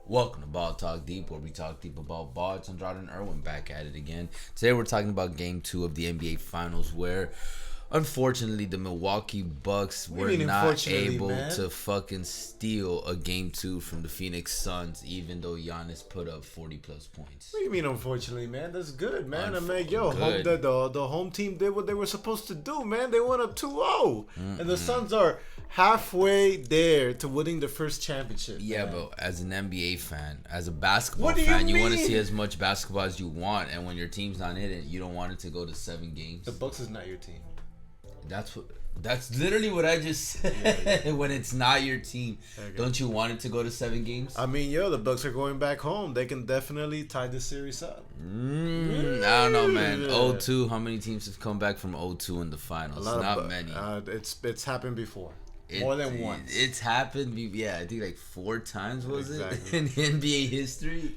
Welcome to Ball Talk Deep, where we talk deep about ball. It's Andrade and Irwin back at it again. Today we're talking about Game 2 of the NBA Finals, where unfortunately the Milwaukee Bucks What do were you mean, not unfortunately, able man? to fucking steal a Game 2 from the Phoenix Suns, even though Giannis put up 40-plus points. What do you mean, unfortunately, man? That's good, man. Good. The home team did what they were supposed to do, man. They went up 2-0. And the Suns are halfway there to winning the first championship. Yeah, man. but as an NBA fan, as a basketball What do you fan, you want to mean? see as much basketball as you want, and when your team's not in it, you don't want it to go to 7 games. The Bucks is not your team. That's literally what I just said. When it's not your team, Okay. don't you want it to go to 7 games? I mean, the Bucks are going back home. They can definitely tie this series up. I don't know, man. 0-2. How many teams have come back from 0-2 in the finals? Not many. It's happened before. More than once. It's happened. Yeah, I think like 4 times was Exactly. it in NBA history.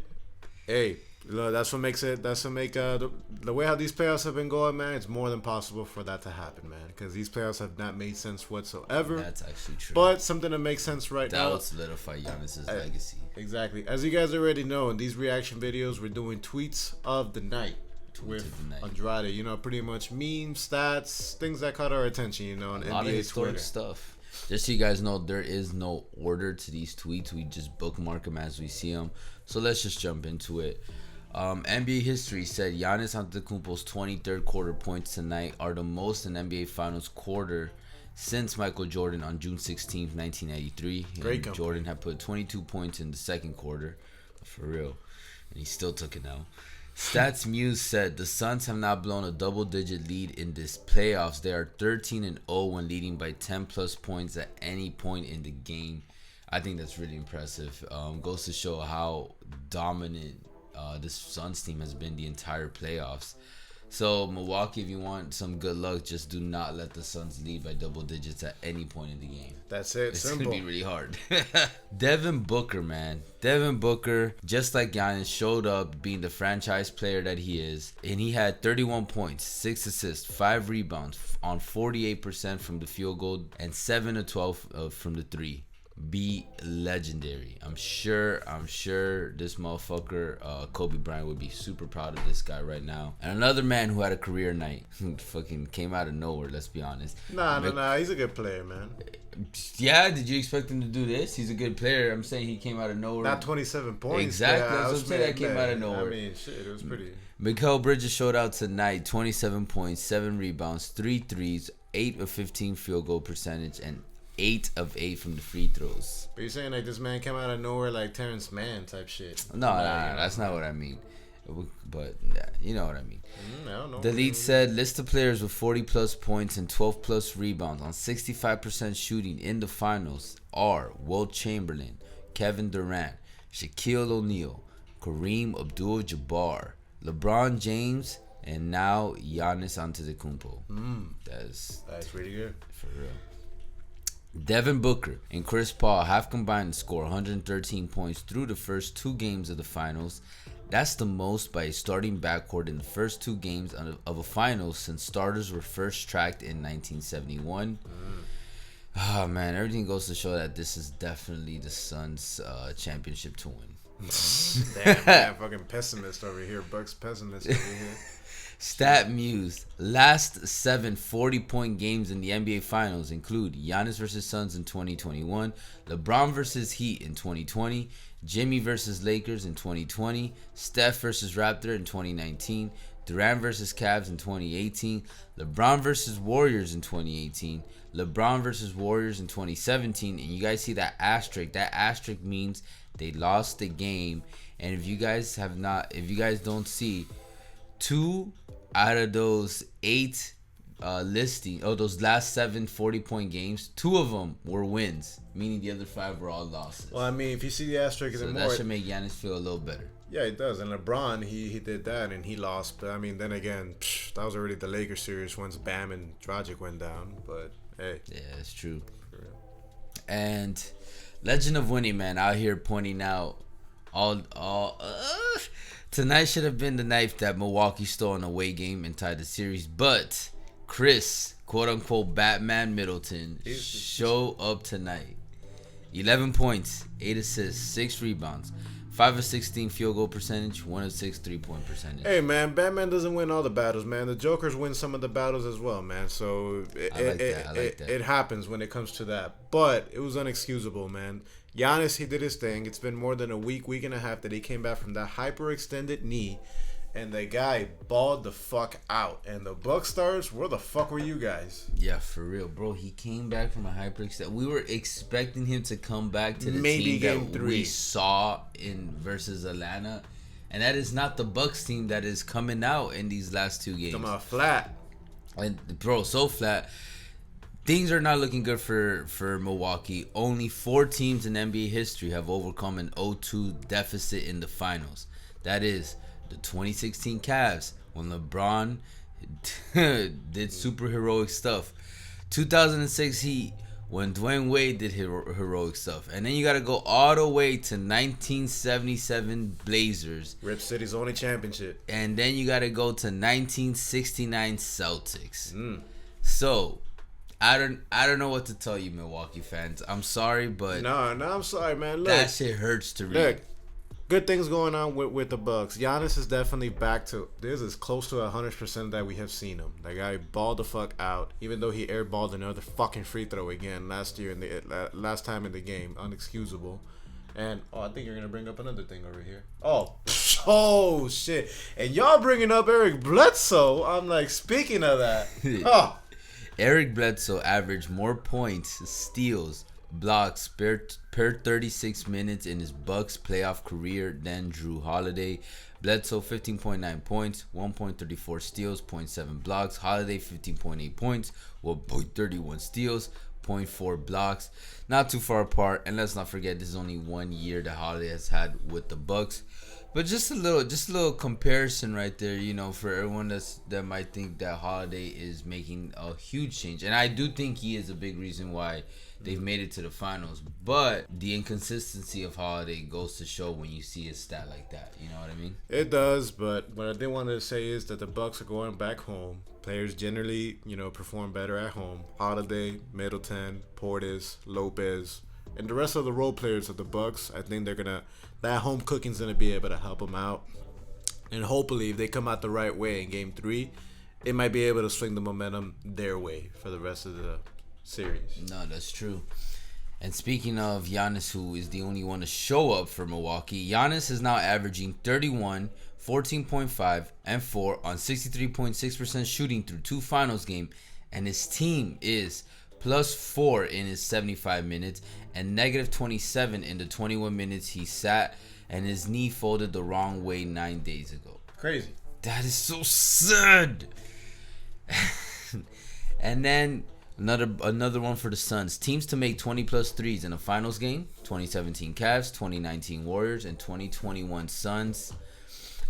Hey, look, that's what makes it. That's what make the way how these playoffs have been going, man. It's more than possible for that to happen, man. Because these playoffs have not made sense whatsoever. That's actually true. But something that makes sense right that now. would solidify Giannis's legacy. Exactly. As you guys already know, in these reaction videos, we're doing tweets of the night with of the night. Andrade. Pretty much memes, stats, things that caught our attention. On A lot of NBA historic Twitter. stuff. Just so you guys know, there is no order to these tweets. We just bookmark them as we see them. So let's just jump into it. NBA history said Giannis Antetokounmpo's 23rd quarter points tonight are the most in NBA Finals quarter since Michael Jordan on June 16th, 1993. Great company. Jordan had put 22 points in the second quarter, for real, and he still took it now. Stats Muse said the Suns have not blown a double-digit lead in this playoffs. They are 13-0 when leading by 10-plus points at any point in the game. I think that's really impressive. Goes to show how dominant this Suns team has been the entire playoffs. So Milwaukee, if you want some good luck, just do not let the Suns lead by double digits at any point in the game. That's it. It's Simple. gonna be really hard. Devin Booker, man. Devin Booker, just like Giannis, showed up being the franchise player that he is. And he had 31 points, 6 assists, 5 rebounds on 48% from the field goal and 7 of 12 from the 3. Be legendary. I'm sure this motherfucker Kobe Bryant would be super proud of this guy right now. And another man who had a career night, fucking came out of nowhere, let's be honest. Nah. He's a good player, man. Yeah, did you expect him to do this? He's a good player. I'm saying he came out of nowhere. Not 27 points. Exactly, but, that's what I'm saying, that came out of nowhere. I mean, shit, it was pretty. Mikal Bridges showed out tonight. 27 points, 7 rebounds, 3 threes, 8 of 15 field goal percentage, and 8 of 8 from the free throws. But you're saying like this man came out of nowhere like Terrence Mann type shit. No, that's not what I mean. But yeah, you know what I mean. I don't know. The lead said list of players with 40-plus points and 12-plus rebounds on 65% shooting in the finals are Wilt Chamberlain, Kevin Durant, Shaquille O'Neal, Kareem Abdul-Jabbar, LeBron James, and now Giannis Antetokounmpo. That's pretty good. for real. Devin Booker and Chris Paul have combined to score 113 points through the first 2 games of the finals. That's the most by a starting backcourt in the first 2 games of a finals since starters were first tracked in 1971. Oh man, everything goes to show that this is definitely the Suns' championship to win. Damn, man, fucking pessimist over here. Bucks pessimist over here. Stat Muse. Last 7 40-point games in the NBA Finals include Giannis vs. Suns in 2021, LeBron vs. Heat in 2020, Jimmy vs. Lakers in 2020, Steph vs. Raptor in 2019, Durant vs. Cavs in 2018, LeBron vs. Warriors in 2018, LeBron vs. Warriors in 2017, and you guys see that asterisk. That asterisk means they lost the game. And if you guys don't see, 2 out of those 8 those last 7 40-point games, 2 of them were wins, meaning the other 5 were all losses. Well, I mean, if you see the asterisk So anymore, that should make Giannis feel a little better. yeah, it does. And LeBron, he did that and he lost. But I mean, then again, that was already the Lakers series once Bam and Dragic went down. But hey, Yeah, it's true. for real. And Legend of Winning, man, out here pointing out all tonight should have been the night that Milwaukee stole an away game and tied the series, but Chris, quote unquote Batman Middleton, show up tonight. 11 points, 8 assists, 6 rebounds, 5 of 16 field goal percentage, 1 of 6 3-point percentage. Hey, man, Batman doesn't win all the battles, man. The Jokers win some of the battles as well, man. So I like that. It happens when it comes to that. But it was unexcusable, man. Giannis, he did his thing. It's been more than a week and a half that he came back from that hyperextended knee. And the guy balled the fuck out. And the Bucs stars, where the fuck were you guys? Yeah, for real, bro. He came back from a hyperextend. We were expecting him to come back to the Maybe team game that 3 we saw in versus Atlanta. And that is not the Bucs team that is coming out in these last 2 games. Come out flat. And, bro, so flat. Things are not looking good for Milwaukee. Only 4 teams in NBA history have overcome an 0-2 deficit in the finals. That is the 2016 Cavs when LeBron did superheroic stuff. 2006 Heat when Dwayne Wade did heroic stuff. And then you got to go all the way to 1977 Blazers. Rip City's only championship. And then you got to go to 1969 Celtics. So I don't know what to tell you, Milwaukee fans. I'm sorry, but No, I'm sorry, man. Look, that shit hurts to read. Look, good things going on with the Bucs. Giannis is definitely back to this is close to 100% that we have seen him. That guy balled the fuck out, even though he airballed another fucking free throw again last time in the game, unexcusable. And I think you're gonna bring up another thing over here. Oh shit! And y'all bringing up Eric Bledsoe? I'm like, speaking of that, Eric Bledsoe averaged more points, steals, blocks per 36 minutes in his Bucks playoff career than Drew Holiday. Bledsoe 15.9 points, 1.34 steals, 0.7 blocks. Holiday 15.8 points, 1.31 steals, 0.4 blocks. Not too far apart, and let's not forget this is only 1 year that Holiday has had with the Bucks. But just a little comparison right there, you know, for everyone that might think that Holiday is making a huge change. And I do think he is a big reason why they've made it to the finals. But the inconsistency of Holiday goes to show when you see a stat like that. You know what I mean? It does, but what I did want to say is that the Bucks are going back home. Players generally, perform better at home. Holiday, Middleton, Portis, Lopez, and the rest of the role players of the Bucks, I think that home cooking's gonna be able to help them out. And hopefully, if they come out the right way in Game 3, it might be able to swing the momentum their way for the rest of the series. No, that's true. And speaking of Giannis, who is the only one to show up for Milwaukee, Giannis is now averaging 31, 14.5, and 4 on 63.6% shooting through 2 finals games, and his team is +4 in his 75 minutes and -27 in the 21 minutes he sat and his knee folded the wrong way 9 days ago. Crazy. That is so sad. And then another one for the Suns. Teams to make 20+ threes in a finals game: 2017 Cavs, 2019 Warriors, and 2021 Suns.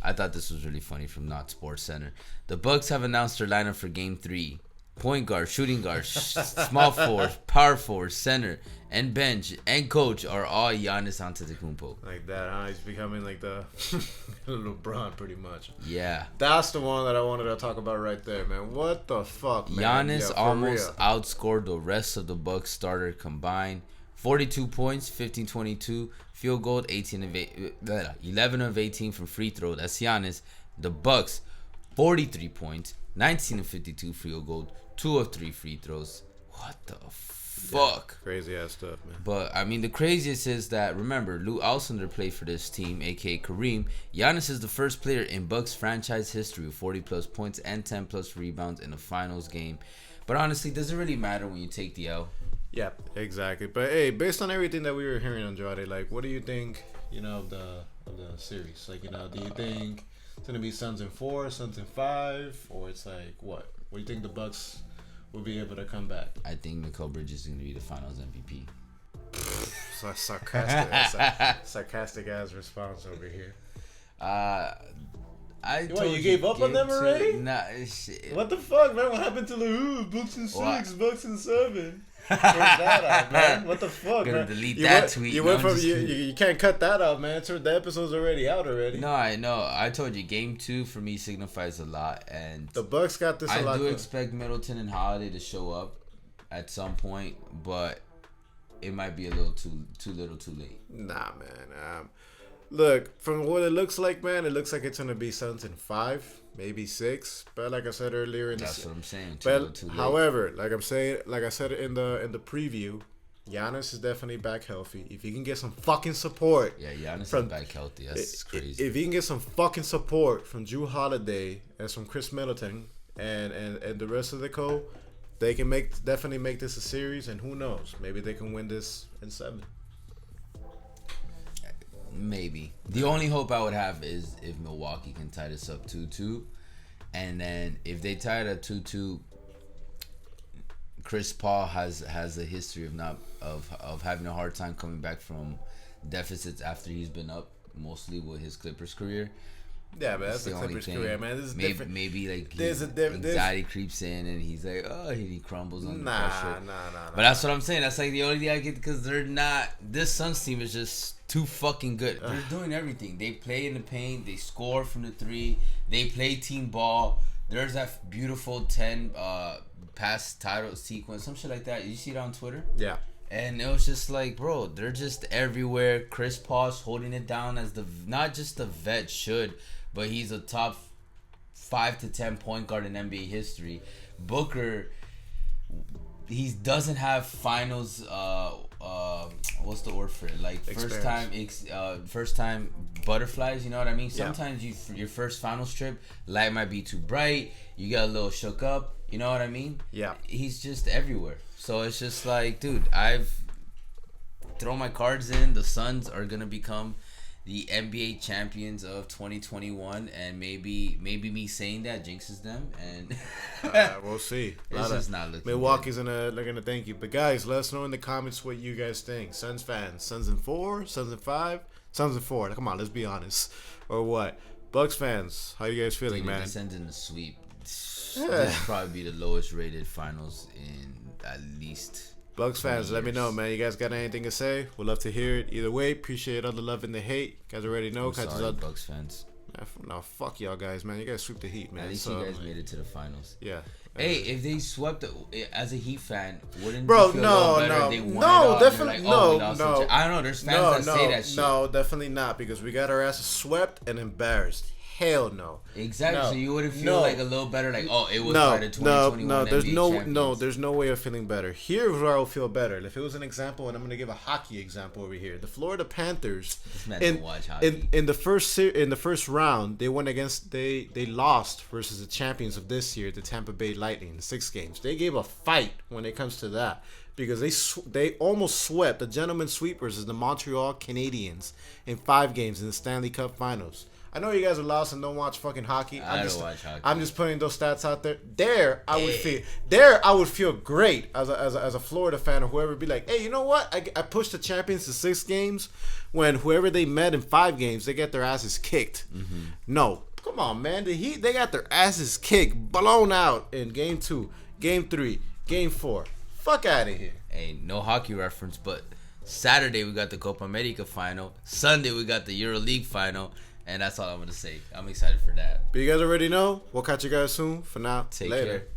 I thought this was really funny from Not Sports Center. The Bucks have announced their lineup for Game 3. Point guard, shooting guard, small forward, power forward, center, and bench, and coach are all Giannis Antetokounmpo. Like that, huh? He's becoming like the LeBron, pretty much. Yeah. That's the one that I wanted to talk about right there, man. What the fuck, man? Giannis almost outscored the rest of the Bucks starter combined. 42 points, 15-22, field goal, 11 of 18 from free throw. That's Giannis. The Bucks, 43 points, 19 of 52 field goal, 2 of 3 free throws. What the fuck? Yeah, crazy ass stuff, man. But, I mean, the craziest is that, remember, Lou Alcindor played for this team, a.k.a. Kareem. Giannis is the first player in Bucks franchise history with 40+ points and 10+ rebounds in a finals game. But honestly, does it really matter when you take the L? Yeah, exactly. But, hey, based on everything that we were hearing, Andrade, like, what do you think, of the series? Like, do you think it's going to be Suns in 4, Suns in 5, or it's like, what? What do you think the Bucks will be able to come back? I think Mikal Bridges is going to be the Finals MVP. Sarcastic ass response over here. You gave up on them already? Nah, shit. What the fuck, man? What happened to the Bucks in 6, Bucks in 7? Where's that at, man? What the fuck, gonna man? delete that tweet. You can't cut that out, man. The episode's already out already. No, I know. I told you, Game 2 for me signifies a lot, and the Bucks got this a lot. I do expect Middleton and Holiday to show up at some point, but it might be a little too little, too late. Nah, man. Look, from what it looks like, man, it looks like it's gonna be Suns in 5, maybe 6. But like I said earlier, That's what I'm saying. But however, like I said in the preview, Giannis is definitely back healthy. If he can get some fucking support, yeah, Giannis is back healthy. That's crazy. If he can get some fucking support from Drew Holiday and from Chris Middleton and the rest of the co, they can definitely make this a series. And who knows, maybe they can win this in 7. Maybe. The only hope I would have is if Milwaukee can tie this up 2-2. And then if they tie it at 2-2, Chris Paul has a history of having a hard time coming back from deficits after he's been up, mostly with his Clippers career. Yeah, but that's the Clippers career, man. This is different. Maybe like anxiety creeps in and he's like, oh, he crumbles under pressure. But that's what I'm saying. That's like the only thing I get, because they're not. This Suns team is just too fucking good. They're doing everything. They play in the paint. They score from the 3. They play team ball. There's that beautiful 10 pass title sequence, some shit like that. You see it on Twitter? Yeah. And it was just like, bro, they're just everywhere. Chris Paul's holding it down as not just the vet should, but he's a top 5 to 10 point guard in NBA history. Booker, he doesn't have finals. What's the word for it? Like first time butterflies. You know what I mean? Sometimes your first finals trip, light might be too bright. You get a little shook up. You know what I mean? Yeah. He's just everywhere. So it's just like, dude, I've thrown my cards in. The Suns are gonna become the NBA champions of 2021, and maybe me saying that jinxes them, and we'll see. It's just not looking Milwaukee's gonna thank you. But guys, let us know in the comments what you guys think. Suns fans, Suns in 4, Suns in 5, Suns in 4. Come on, let's be honest. Or what? Bucks fans, how you guys feeling, man? The Suns in the sweep. This will probably be the lowest rated finals in at least. Bucks fans, let me know, man. You guys got anything to say? We'd love to hear it. Either way, appreciate all the love and the hate. You guys already know. Sorry, Bucks fans. No, fuck y'all guys, man. You guys sweep the Heat, man. At least you guys made it to the finals. Yeah. Hey, if they swept as a Heat fan, wouldn't bro, you feel definitely no. I don't know. There's fans that say that shit. No, definitely not, because we got our asses swept and embarrassed. Hell no. Exactly. So you wouldn't feel like a little better, like, oh, it was part of 2021 there's no way of feeling better. Here's where I will feel better. If it was an example, and I'm gonna give a hockey example over here. The Florida Panthers in the first round, they lost versus the champions of this year, the Tampa Bay Lightning, in 6 games. They gave a fight when it comes to that, because they almost swept the gentleman sweep versus the Montreal Canadiens in 5 games in the Stanley Cup Finals. I know you guys are lost and don't watch fucking hockey. I don't watch hockey. I'm just putting those stats out there. I would feel great as a Florida fan or whoever. Be like, hey, you know what? I pushed the champions to 6 games when whoever they met in 5 games, they get their asses kicked. Mm-hmm. No, come on, man. The Heat, they got their asses kicked, blown out in game 2, game 3, game 4. Fuck out of here. Hey, no hockey reference, but Saturday we got the Copa America final. Sunday we got the EuroLeague final. And that's all I'm going to say. I'm excited for that. But you guys already know. We'll catch you guys soon. For now, take later. care.